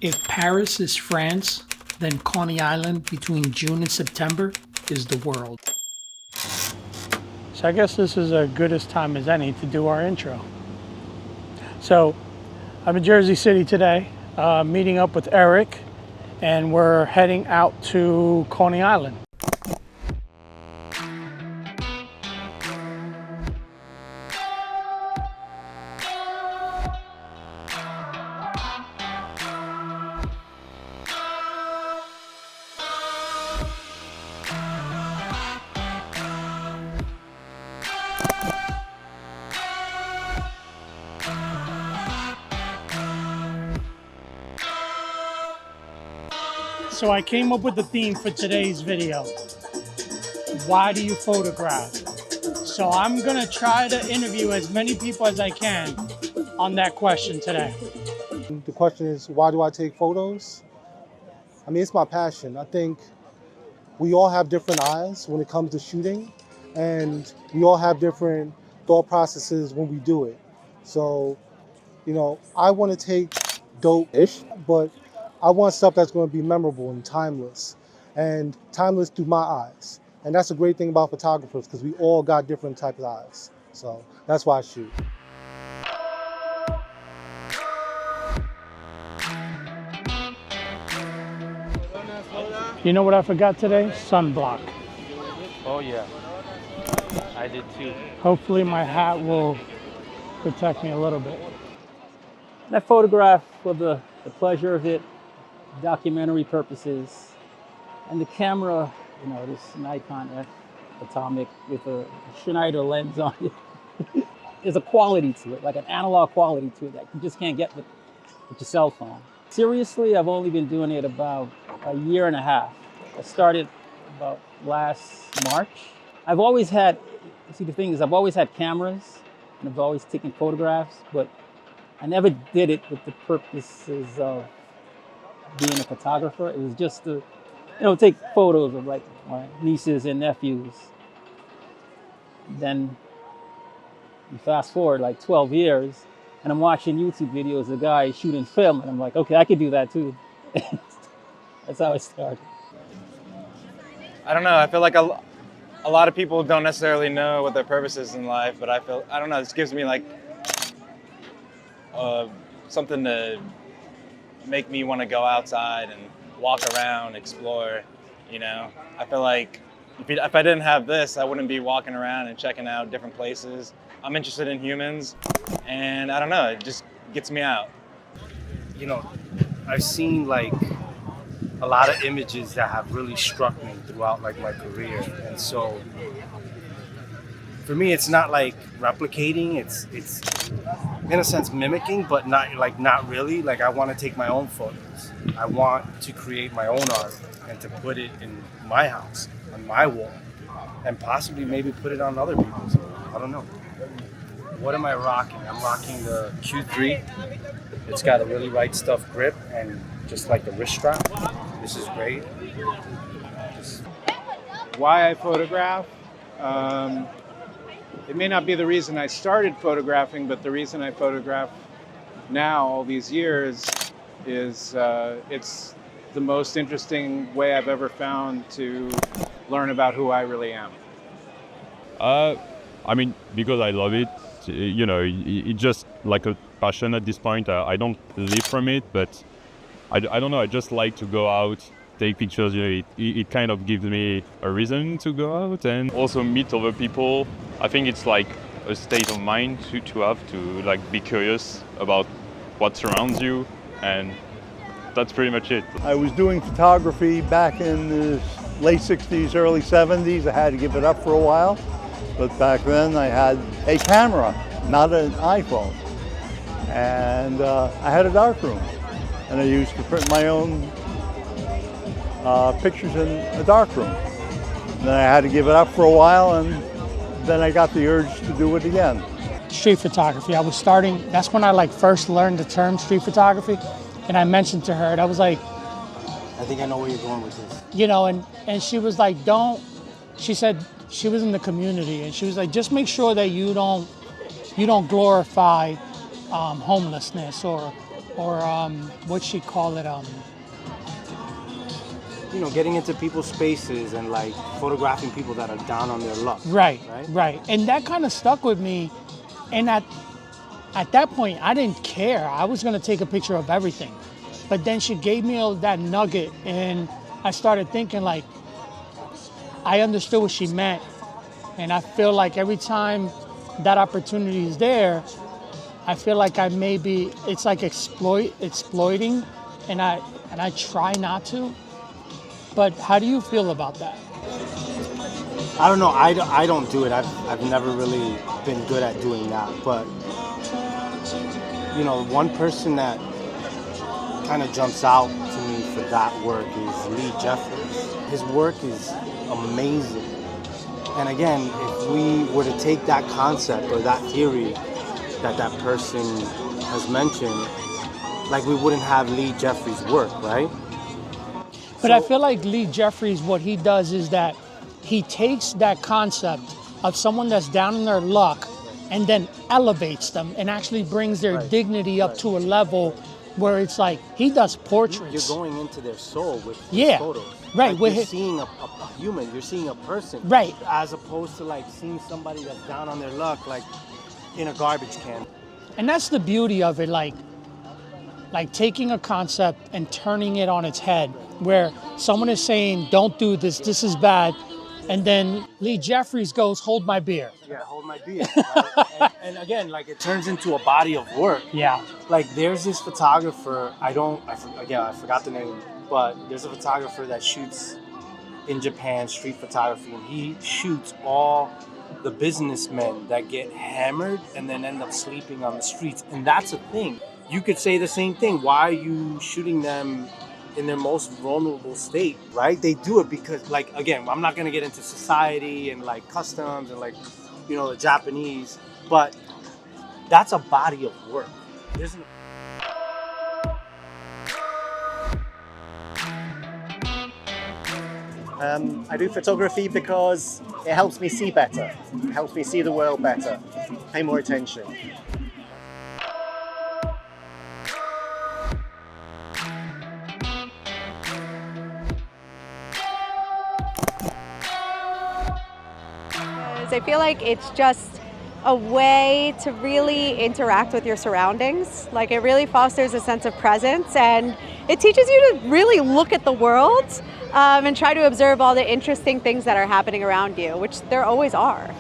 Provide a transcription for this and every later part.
If Paris is France, then Coney Island between June and September is the world. So I guess this is as good a time as any to do our intro. So I'm in Jersey City today, meeting up with Eric, and we're heading out to Coney Island. So I came up with the theme for today's video. Why do you photograph? So I'm gonna try to interview as many people as I can on that question today. The question is, why do I take photos? I mean, it's my passion. I think we all have different eyes when it comes to shooting, and we all have different thought processes when we do it. So, you know, I want to take dope-ish, but I want stuff that's going to be memorable and timeless through my eyes. And that's a great thing about photographers, because we all got different types of eyes. So that's why I shoot. You know what I forgot today? Sunblock. Oh yeah, I did too. Hopefully my hat will protect me a little bit. And I photograph for the pleasure of it, documentary purposes, and the camera, you know, this Nikon F Atomic with a Schneider lens on it. There's a quality to it, like an analog quality to it that you just can't get with your cell phone. Seriously, I've only been doing it about a year and a half. I started about last March. I've always had, see the thing is, I've always had cameras and I've always taken photographs, but I never did it with the purposes of being a photographer. It was just to, you know, take photos of like my nieces and nephews. Then you fast forward like 12 years and I'm watching YouTube videos of guys shooting film and I'm like, okay, I could do that too. That's how it started. I don't know. I feel like a lot of people don't necessarily know what their purpose is in life, but I don't know. This gives me like something to make me want to go outside and walk around, explore. You know, I feel like if I didn't have this, I wouldn't be walking around and checking out different places. I'm interested in humans, and I don't know. It just gets me out. You know, I've seen like a lot of images that have really struck me throughout like my career, and so for me it's not like replicating, it's in a sense mimicking, but not really. Like I want to take my own photos. I want to create my own art and to put it in my house, on my wall, and possibly maybe put it on other people's. I don't know. What am I rocking? I'm rocking the Q3. It's got a really right stuff grip and just like the wrist strap. This is great. Why I photograph? It may not be the reason I started photographing, but the reason I photograph now, all these years, is it's the most interesting way I've ever found to learn about who I really am. I mean, because I love it, you know, it's just like a passion at this point. I don't live from it, but I don't know, I just like to go out, take pictures. You know, it kind of gives me a reason to go out and also meet other people. I think it's like a state of mind to have to like be curious about what surrounds you, and that's pretty much it. I was doing photography back in the late 60s, early 70s. I had to give it up for a while, but back then I had a camera, not an iPhone, and I had a darkroom. And I used to print my own pictures in a darkroom. Then I had to give it up for a while, and then I got the urge to do it again. Street photography. I was starting, that's when I like first learned the term street photography. And I mentioned to her, and I was like, I think I know where you're going with this. You know, and she was like, she said, she was in the community, and she was like, just make sure that you don't glorify homelessness or or what she call it? You know, getting into people's spaces and like photographing people that are down on their luck. Right. And that kind of stuck with me. And at that point, I didn't care. I was gonna take a picture of everything. But then she gave me that nugget, and I started thinking like, I understood what she meant. And I feel like every time that opportunity is there, I feel like it's like exploiting, and I try not to. But how do you feel about that? I don't know. I don't do it. I've never really been good at doing that. But you know, one person that kind of jumps out to me for that work is Lee Jeffries. His work is amazing. And again, if we were to take that concept or that theory that person has mentioned, like we wouldn't have Lee Jeffries' work, right? But I feel like Lee Jeffries, what he does is that he takes that concept of someone that's down in their luck and then elevates them and actually brings their dignity up to a level where it's like he does portraits. You're going into their soul with his photos. Right. Like you're seeing a human, you're seeing a person. Right. As opposed to like seeing somebody that's down on their luck, like in a garbage can. And that's the beauty of it, like taking a concept and turning it on its head, where someone is saying, don't do this, this is bad. And then Lee Jeffries goes, hold my beer. Yeah, hold my beer. Right? and again, like it turns into a body of work. Yeah. Like there's this photographer, I forgot the name, but there's a photographer that shoots in Japan, street photography, and he shoots all the businessmen that get hammered and then end up sleeping on the streets. And that's a thing. You could say the same thing. Why are you shooting them in their most vulnerable state, right? They do it because, like, again, I'm not gonna get into society and like customs and like, you know, the Japanese, but that's a body of work. I do photography because it helps me see better. It helps me see the world better, pay more attention. I feel like it's just a way to really interact with your surroundings. Like it really fosters a sense of presence, and it teaches you to really look at the world and try to observe all the interesting things that are happening around you, which there always are.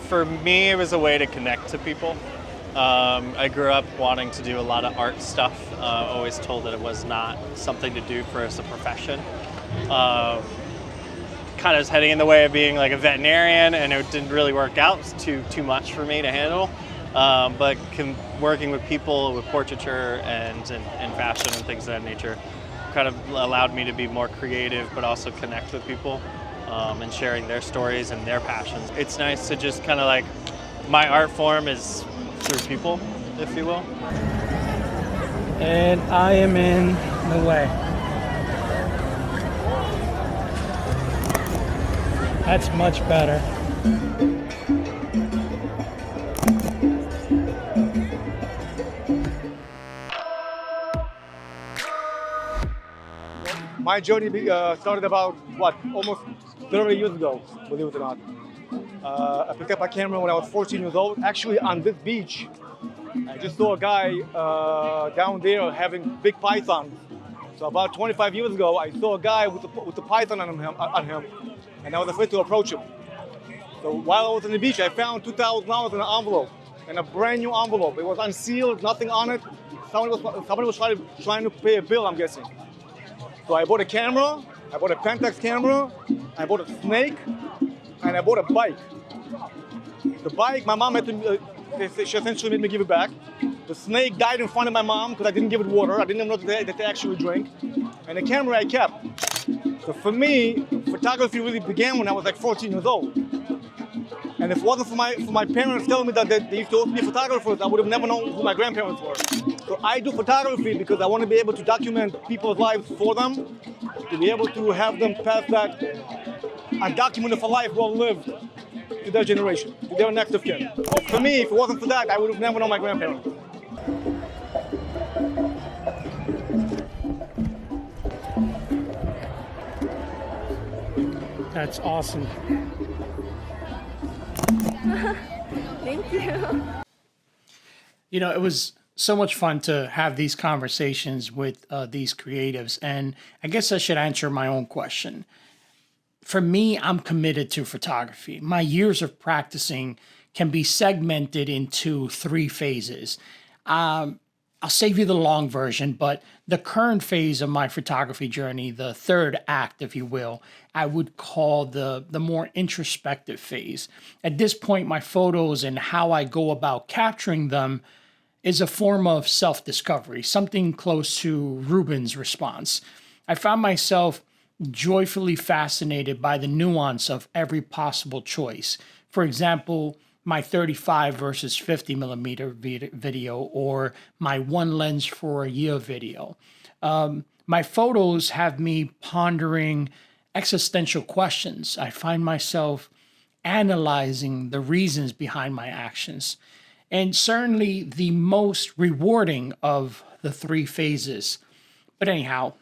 For me, it was a way to connect to people. I grew up wanting to do a lot of art stuff. Always told that it was not something to do for as a profession. Kind of was heading in the way of being like a veterinarian, and it didn't really work out. It was too much for me to handle. But working with people with portraiture and fashion and things of that nature kind of allowed me to be more creative, but also connect with people. And sharing their stories and their passions. It's nice to just kind of like, my art form is through people, if you will. And I am in the way. That's much better. My journey started about, almost 30 years ago, believe it or not. I picked up a camera when I was 14 years old. Actually, on this beach, I just saw a guy down there having big pythons. So about 25 years ago, I saw a guy with a python on him, and I was afraid to approach him. So while I was on the beach, I found $2,000 in an envelope, and a brand new envelope. It was unsealed, nothing on it. Somebody was trying to pay a bill, I'm guessing. So I bought a camera, I bought a Pentax camera, I bought a snake, and I bought a bike. The bike, my mom had to, she essentially made me give it back. The snake died in front of my mom because I didn't give it water. I didn't even know that they actually drink. And the camera I kept. So for me, photography really began when I was like 14 years old. And if it wasn't for my parents telling me that they used to also be photographers, I would have never known who my grandparents were. So I do photography because I want to be able to document people's lives for them, to be able to have them pass that a document of a life well lived to their generation, to their next of kin. So for me, if it wasn't for that, I would have never known my grandparents. That's awesome. Thank you. You know, it was so much fun to have these conversations with these creatives. And I guess I should answer my own question. For me, I'm committed to photography. My years of practicing can be segmented into 3 phases. I'll save you the long version, but the current phase of my photography journey, the 3rd act, if you will, I would call the more introspective phase. At this point, my photos and how I go about capturing them is a form of self-discovery, something close to Ruben's response. I found myself joyfully fascinated by the nuance of every possible choice. For example, my 35 versus 50 millimeter video, or my 1 lens for a year video. My photos have me pondering existential questions. I find myself analyzing the reasons behind my actions. And certainly the most rewarding of the 3 phases. But anyhow,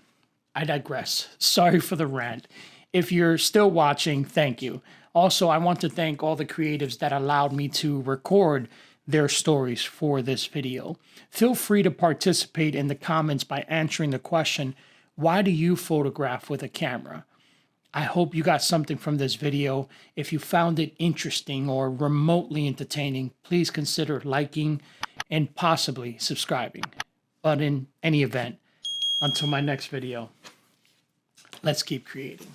I digress. Sorry for the rant. If you're still watching, thank you. Also, I want to thank all the creatives that allowed me to record their stories for this video. Feel free to participate in the comments by answering the question, why do you photograph with a camera? I hope you got something from this video. If you found it interesting or remotely entertaining, please consider liking and possibly subscribing. But in any event, until my next video, let's keep creating.